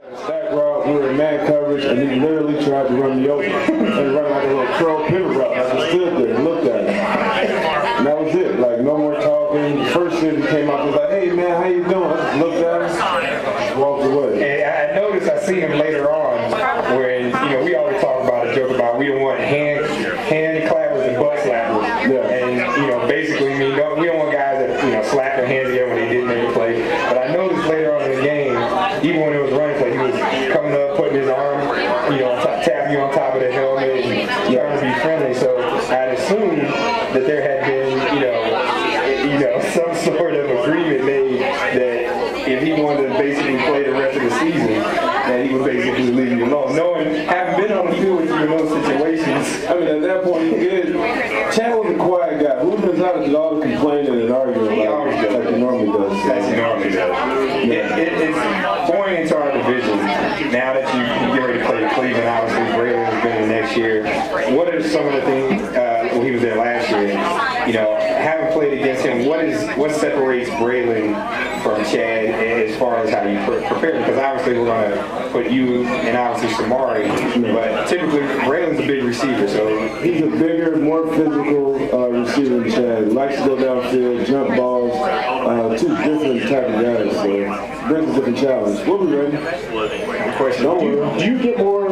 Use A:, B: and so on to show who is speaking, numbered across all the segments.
A: Stack route, we were in man coverage, and he literally tried to run me over and run like a little curl pivot route. I just stood there and looked at him. And that was it. Like, no more talking. The first thing he came out, he was like, "Hey, man, how you doing?" I just looked at him, just walked away.
B: And I noticed, I see him later on, where, you know, we always talk about a joke about we don't want hand clappers and butt slappers.
A: Yeah.
B: And, you know, basically, we don't want guys that, you know, slap their hands together when they didn't make a play. But I noticed later on in the game, even when it was running play, he was coming up, putting his arm, you know, tapping you on top of the helmet and trying to be friendly. So I'd assume that there had been, you know, some sort of agreement made that if he wanted to basically play the rest of the season, that he would basically leave you alone. Knowing, having been on the field with you in those situations.
A: I mean, at that point, he did. Chad was a quiet guy. Ruben's out did all the complaining and arguing like he normally does.
B: As he normally does. It's going into our division, now that you get ready to play Cleveland, obviously Braylon is going to next year. What are some of the things, when he was there last year, you know, having played against him, what separates Braylon from Chad as far as how you prepare? Because obviously we're going to put you and obviously Samari, but typically Braylon's a big receiver, so
A: he's a bigger, more physical receiver than Chad. He likes to go downfield, jump balls, two different type of guys, so brings a different challenge. We'll be ready.
C: Do you get more,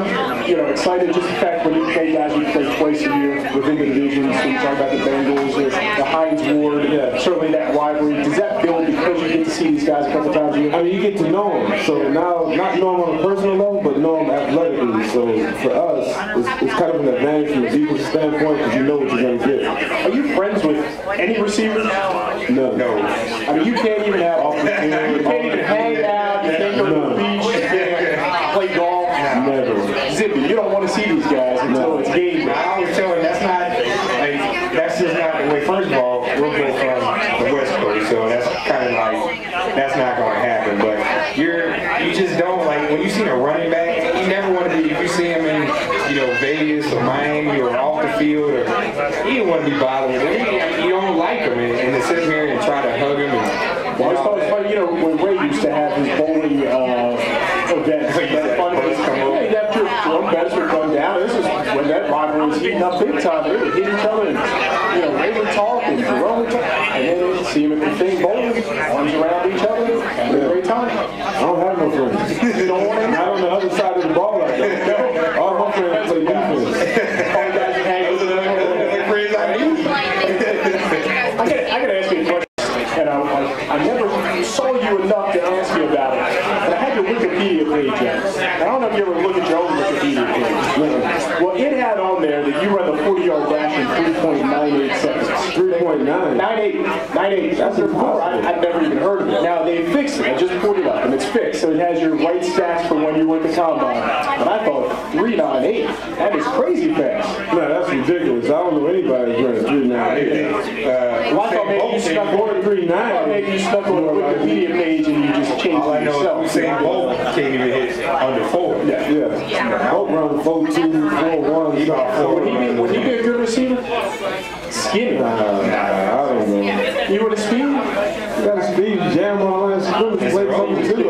C: you know, excited just the fact when you play guys who play twice a year within the divisions? So you talk about the Bengals or the Hines Ward, certainly that rivalry. Does that build because you get to see these guys a couple times a year?
A: I mean, you get to know them. So now, not know them on a personal level, but know them athletically. So for us, it's kind of an advantage from a defensive standpoint because you know what you're going to get.
C: Are you friends with any receivers?
A: No.
C: I mean, you can't even have off the field. You can't even hang out. You can't go to the beach. You can't play golf.
A: Never.
C: Zippy, you don't want to see these guys until it's game.
B: I always tell him that's just not the way. First of all, we're both from the West Coast, so that's kind of like, that's not going to happen. But you just don't, like, when you see a running back, you never want to be, if you see him in, you know, Vegas or Miami or off the field, or you don't want to be bothered with him. You don't like him, and to sit here and try to hug him. And,
C: well, I thought it was funny, you know, when Ray used to have his bowling events. That's funny. You'd have to one bets would come down. This is when that rivalry was heating up big time. They would hit each other, and you know, Ray would talk and Jerome would talk, and then they'd see him at the thing bowling, arms around each other, having a great time.
A: I don't have no friends.
C: You don't want to?
A: Not on the other side of the ball like that. All my friends play defense.
C: All you guys hang out with
B: friends like me.
C: I gotta ask you a question, and I never saw you enough to ask you about it. And I had your Wikipedia page up. I don't know if you ever look at your own Wikipedia page. Well, it had on there that you run the 40-yard dash in 3.98 seconds.
A: 3.9.
C: 98. That's impossible. I've never even heard of it. Now, they fixed it. I just pulled it up, and it's fixed. So it has your right stats for when you went to combine. But I thought 3.98. That is crazy fast.
A: No, that's ridiculous. I don't know anybody who's running 3.98.
C: Well, I thought maybe you snuck on the 3.9. I thought maybe you snuck on the Wikipedia page and you just changed it yourself.
B: Usain Bolt can't even hit under 4.
A: Yeah. Bolt run 4.2, 4.1.
C: So would he be a good receiver? Skinny.
A: I don't know.
C: You with a speed?
A: You got a speed jam on last scrimmage. Play something too.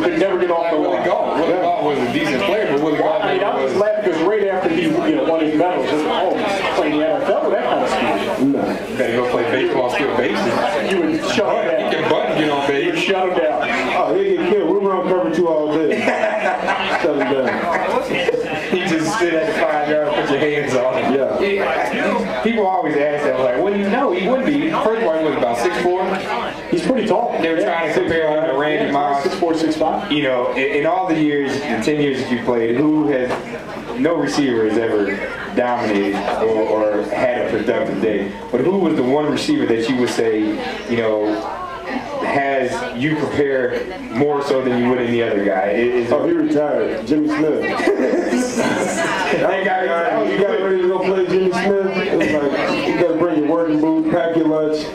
C: Could never get off the line.
B: Willie Gault was a decent player, but Willie Gault.
C: I mean, I was laughing because right after he won his medals, he's playing the NFL with that kind of speed.
A: No.
B: You better go play baseball, steal bases.
C: You would shut him down.
B: He can button get on base.
C: You would shut him down.
A: Oh, he'll get killed. We're on cover 2 all day. Shut him down.
B: He just sit at the 5-yard, put your hands on him.
A: Yeah.
B: People always ask that, like, well, you know, he wouldn't be. First of all, he was about 6'4".
C: He's pretty tall.
B: They were trying to compare him to Randy Moss.
C: 6'4", 6'5".
B: You know, in all the years, the 10 years that you played, no receiver has ever dominated or had a productive day. But who was the one receiver that you would say, you know, has you prepare more so than you would any other guy?
A: He retired. Jimmy Smith.
B: That guy,
A: you got ready to go play Jimmy Smith? It was like, you got to bring your working boots, pack your lunch.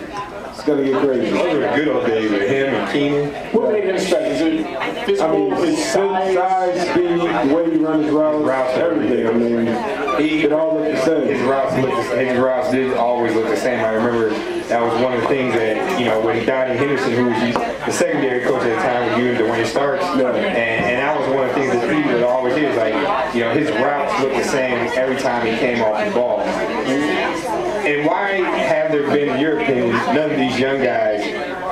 A: It's going to get crazy.
B: Those were good old days with him and Keenan.
C: What made him special? Is it physical, his size,
A: speed, the way he runs his routes, everything. I mean, it all looked the same.
B: His routes did always look the same. I remember that was one of the things that, you know, when Donnie Henderson, who was the secondary coach at the time, was used to when he starts, and that was one of the you know, his routes looked the same every time he came off the ball. And why have there been, in your opinion, none of these young guys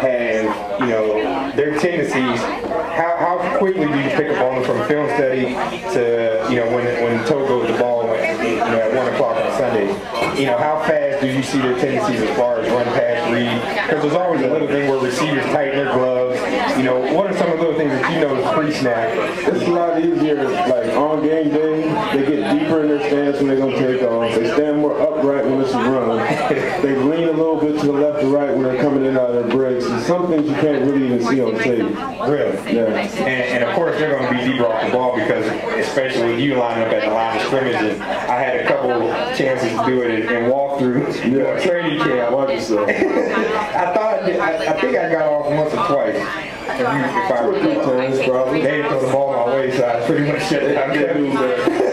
B: have, you know, their tendencies? How quickly do you pick up on them from film study to, you know, when Toe goes the ball, you know, at 1 o'clock on Sunday? You know, how fast do you see their tendencies as far as run, pass, read? Because there's always a little thing where receivers tighten their gloves. You know, what are some of the little things that you notice pre-snap?
A: It's a lot easier, like on game day, they get deeper in their stance when they're going to take off. They stand more upright when it's a run. They lean a little bit to the left or right when they're coming in out of their breaks. And some things you can't really even see on tape.
B: Really?
A: Yeah.
B: And of course they're going to be deeper off the ball because, especially with you lining up at the line of scrimmage, and I had a couple chances to do it and walk through training camp.
A: Watch yourself.
B: I think I got off once or twice. If I
A: 2 or 3 times probably.
B: They didn't throw the ball my way, so I pretty much shut it down.